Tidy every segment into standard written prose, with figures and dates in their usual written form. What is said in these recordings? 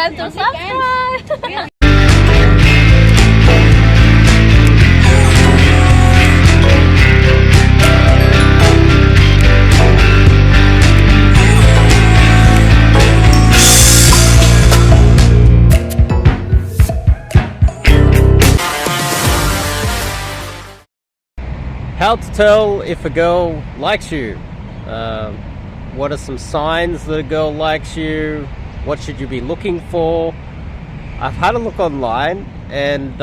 forget to subscribe. How to tell if a girl likes you. What are some signs that a girl likes you? What should you be looking for? I've had a look online, and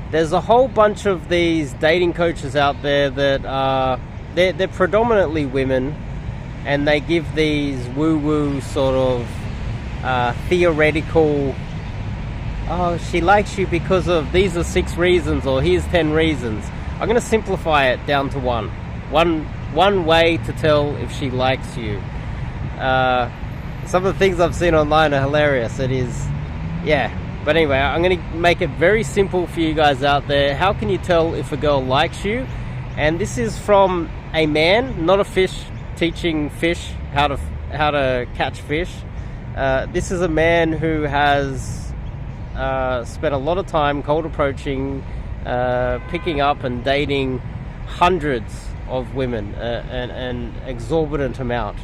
there's a whole bunch of these dating coaches out there that they're predominantly women, and they give these woo-woo sort of theoretical, oh, she likes you because of these are 6 reasons, or here's 10 reasons. I'm going to simplify it down to one way to tell if she likes you. Some of the things I've seen online are hilarious. It is, yeah. But anyway, I'm going to make it very simple for you guys out there. How can you tell if a girl likes you? And this is from a man, not a fish, teaching fish how to catch fish. This is a man who has spent a lot of time cold approaching, picking up and dating hundreds of women, an exorbitant amount.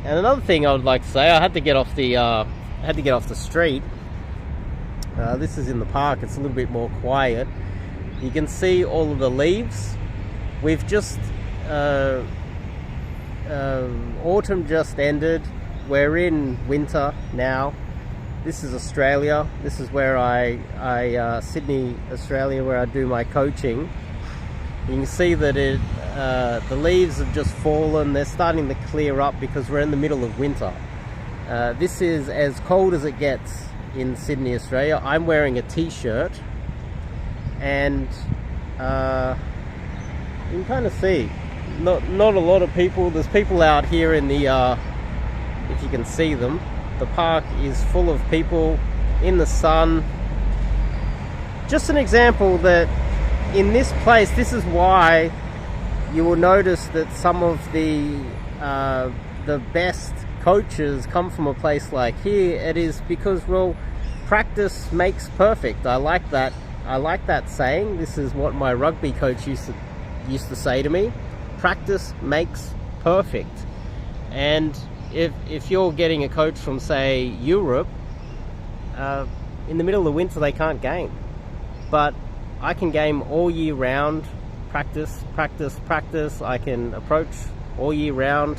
And another thing I would like to say, I had to get off the street. This is in the park. It's a little bit more quiet. You can see all of the leaves. We've just autumn just ended. We're in winter now. This is Australia. This is where Sydney, Australia, where I do my coaching. You can see that the leaves have just fallen. They're starting to clear up because we're in the middle of winter. This is as cold as it gets in Sydney, Australia. I'm wearing a t-shirt, and you can kind of see not a lot of people. There's people out here in the if you can see them. The park is full of people in the sun. Just an example that in this place, this is why you will notice that some of the best coaches come from a place like here. It is because, well, practice makes perfect. I like that saying. This is what my rugby coach used to say to me. Practice makes perfect. And if you're getting a coach from, say, Europe, in the middle of winter they can't game. But I can game all year round, practice. I can approach all year round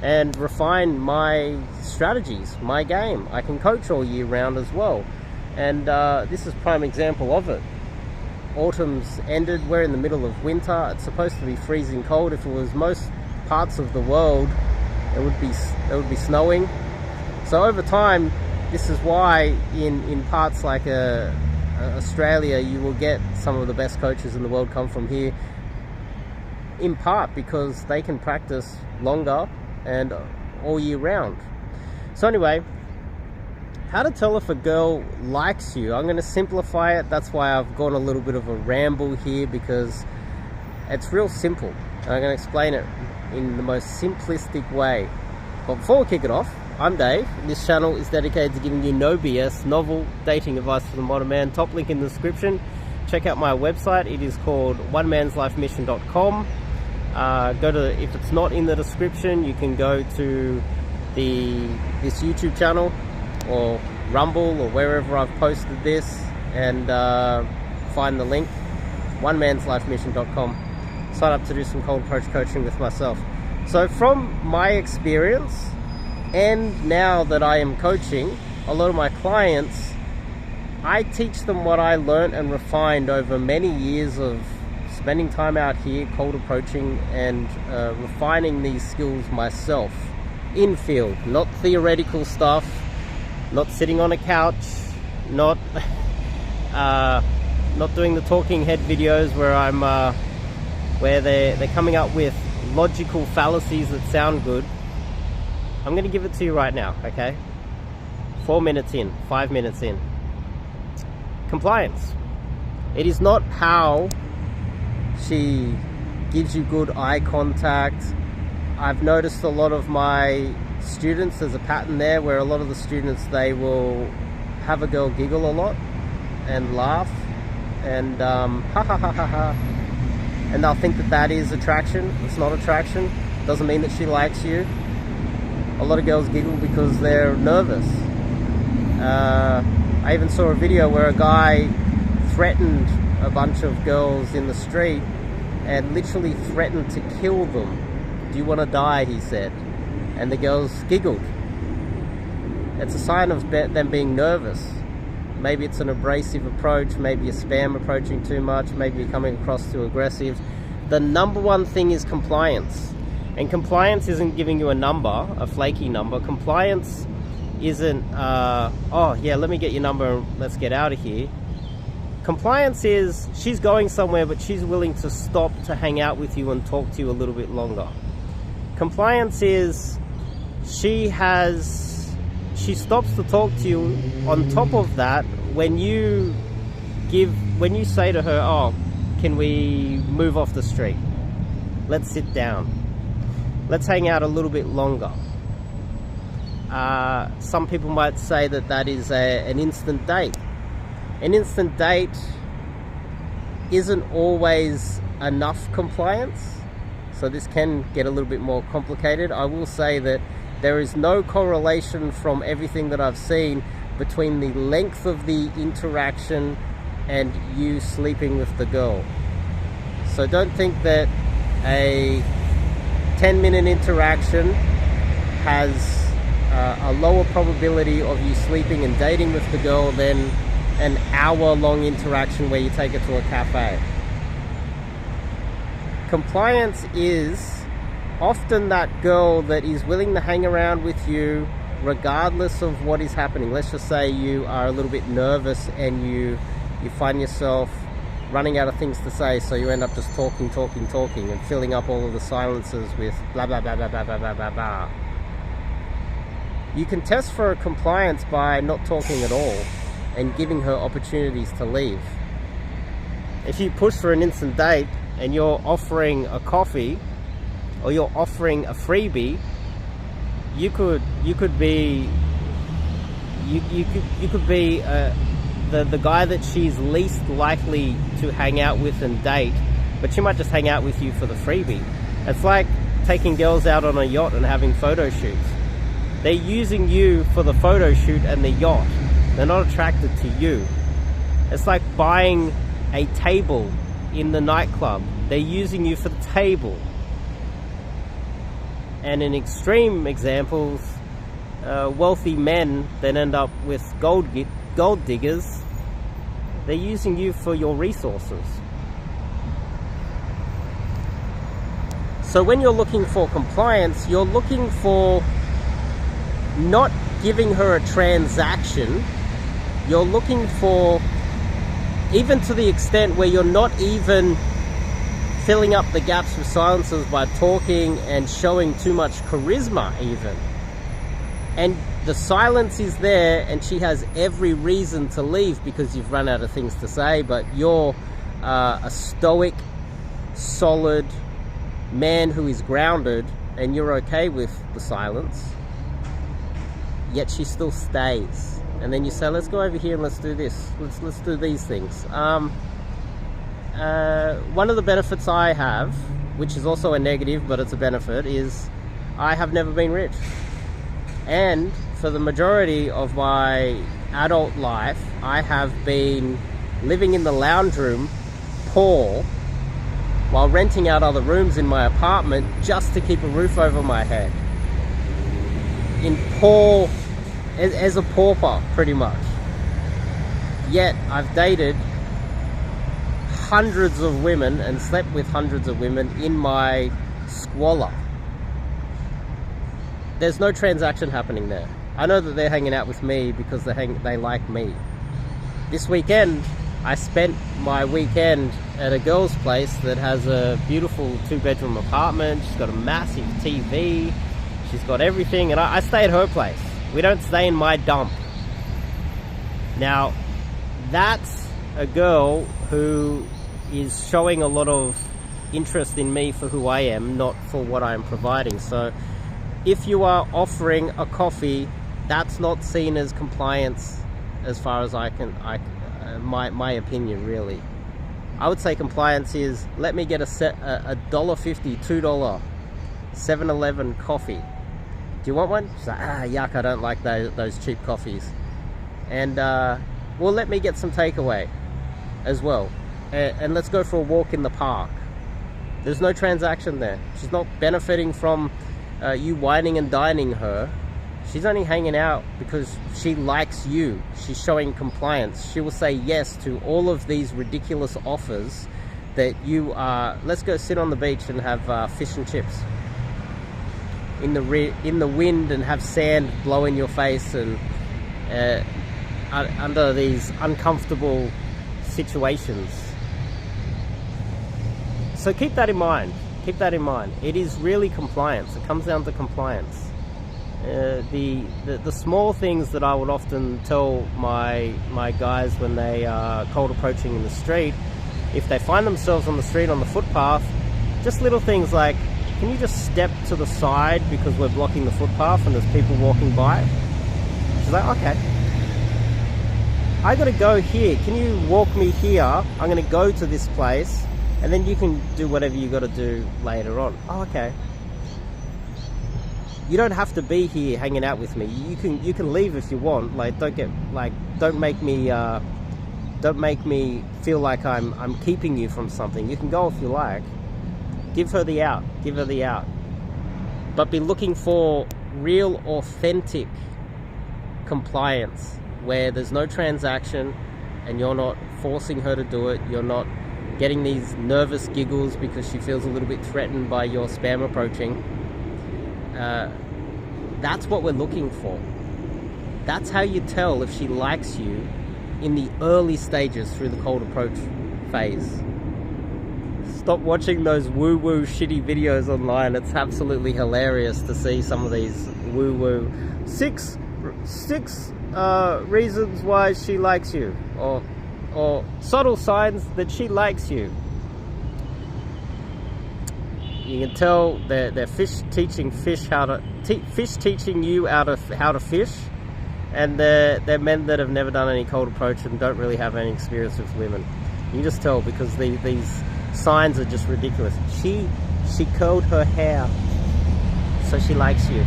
and refine my strategies, my game. I can coach all year round as well. And this is a prime example of it. Autumn's ended, we're in the middle of winter. It's supposed to be freezing cold. If it was most parts of the world, it would be snowing. So over time, this is why in parts like Australia, you will get some of the best coaches in the world come from here, in part because they can practice longer and all year round. So anyway, how to tell if a girl likes you. I'm going to simplify it. That's why I've gone a little bit of a ramble here, because it's real simple. I'm going to explain it in the most simplistic way. But before we kick it off, I'm Dave. This channel is dedicated to giving you no BS, novel dating advice for the modern man. Top link in the description. Check out my website. It is called onemansLifeMission.com. If it's not in the description, you can go to this YouTube channel or Rumble or wherever I've posted this and find the link, onemansLifeMission.com. Sign up to do some cold approach coaching with myself. So from my experience, and now that I am coaching a lot of my clients, I teach them what I learned and refined over many years of spending time out here cold approaching and refining these skills myself in field, not theoretical stuff, not sitting on a couch, not doing the talking head videos where I'm where they're coming up with logical fallacies that sound good. I'm going to give it to you right now, okay? 4 minutes in, 5 minutes in. Compliance. It is not how she gives you good eye contact. I've noticed a lot of my students, there's a pattern there where a lot of the students, they will have a girl giggle a lot and laugh and ha ha ha ha ha, and they'll think that that is attraction. It's not attraction. Doesn't mean that she likes you. A lot of girls giggle because they're nervous. I even saw a video where a guy threatened a bunch of girls in the street and literally threatened to kill them. Do you want to die, he said. And the girls giggled. It's a sign of them being nervous. Maybe it's an abrasive approach, maybe a spam approaching too much, maybe you're coming across too aggressive. The number one thing is compliance. And compliance isn't giving you a number, a flaky number. Compliance isn't, oh yeah, let me get your number and let's get out of here. Compliance is, she's going somewhere, but she's willing to stop to hang out with you and talk to you a little bit longer. Compliance is, she stops to talk to you. On top of that, when you say to her, oh, can we move off the street? Let's sit down. Let's hang out a little bit longer. Some people might say that that is an instant date. An instant date isn't always enough compliance, so this can get a little bit more complicated. I will say that there is no correlation from everything that I've seen between the length of the interaction and you sleeping with the girl. So don't think that a 10-minute interaction has a lower probability of you sleeping and dating with the girl than an hour-long interaction where you take her to a cafe. Compliance is often that girl that is willing to hang around with you regardless of what is happening. Let's just say you are a little bit nervous and you find yourself running out of things to say, so you end up just talking and filling up all of the silences with blah blah blah blah blah blah blah blah blah. You can test for a compliance by not talking at all and giving her opportunities to leave. If you push for an instant date and you're offering a coffee or you're offering a freebie, you could be the guy that she's least likely to hang out with and date, but she might just hang out with you for the freebie. It's like taking girls out on a yacht and having photo shoots. They're using you for the photo shoot and the yacht. They're not attracted to you. It's like buying a table in the nightclub. They're using you for the table. And in extreme examples, wealthy men that end up with gold diggers, they're using you for your resources. So when you're looking for compliance, you're looking for not giving her a transaction. You're looking for, even to the extent where you're not even filling up the gaps with silences by talking and showing too much charisma even. And the silence is there and she has every reason to leave because you've run out of things to say, but you're a stoic, solid man who is grounded and you're okay with the silence, yet she still stays. And then you say, let's go over here and let's do this. Let's do these things. One of the benefits I have, which is also a negative, but it's a benefit, is I have never been rich. And for the majority of my adult life, I have been living in the lounge room, poor, while renting out other rooms in my apartment just to keep a roof over my head. In poor, as a pauper, pretty much. Yet I've dated hundreds of women and slept with hundreds of women in my squalor. There's no transaction happening there. I know that they're hanging out with me because they like me. This weekend, I spent my weekend at a girl's place that has a beautiful 2-bedroom apartment. She's got a massive TV. She's got everything, and I stay at her place. We don't stay in my dump. Now, that's a girl who is showing a lot of interest in me for who I am, not for what I'm providing. So if you are offering a coffee, that's not seen as compliance, as far as my opinion, really. I would say compliance is, let me get a $1.50, $2 7-Eleven coffee. Do you want one? She's like, yuck, I don't like those cheap coffees. And well, let me get some takeaway as well. And let's go for a walk in the park. There's no transaction there. She's not benefiting from you whining and dining her. She's only hanging out because she likes you. She's showing compliance. She will say yes to all of these ridiculous offers that you are. Let's go sit on the beach and have fish and chips in the wind and have sand blow in your face and under these uncomfortable situations. So keep that in mind. Keep that in mind. It is really compliance. It comes down to compliance. The small things that I would often tell my guys when they are cold approaching in the street, if they find themselves on the street on the footpath, just little things like, can you just step to the side because we're blocking the footpath and there's people walking by? She's like, okay. I gotta go here. Can you walk me here? I'm gonna go to this place and then you can do whatever you gotta do later on. Oh, okay. You don't have to be here hanging out with me. You can leave if you want. Like, don't make me feel like I'm keeping you from something. You can go if you like. Give her the out. Give her the out. But be looking for real, authentic compliance where there's no transaction and you're not forcing her to do it. You're not getting these nervous giggles because she feels a little bit threatened by your spam approaching. That's what we're looking for. That's how you tell if she likes you in the early stages through the cold approach phase. Stop watching those woo-woo shitty videos online. It's absolutely hilarious to see some of these woo-woo six reasons why she likes you, or subtle signs that she likes you. You can tell they're teaching you how to fish, and they're men that have never done any cold approach and don't really have any experience with women. You just tell because these signs are just ridiculous. She curled her hair, so she likes you.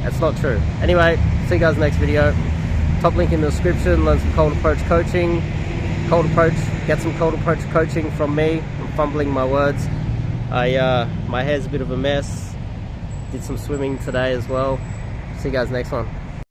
That's not true. Anyway, see you guys next video. Top link in the description. Learn some cold approach coaching. Get some cold approach coaching from me. I'm fumbling my words. My hair's a bit of a mess. Did some swimming today as well. See you guys next one.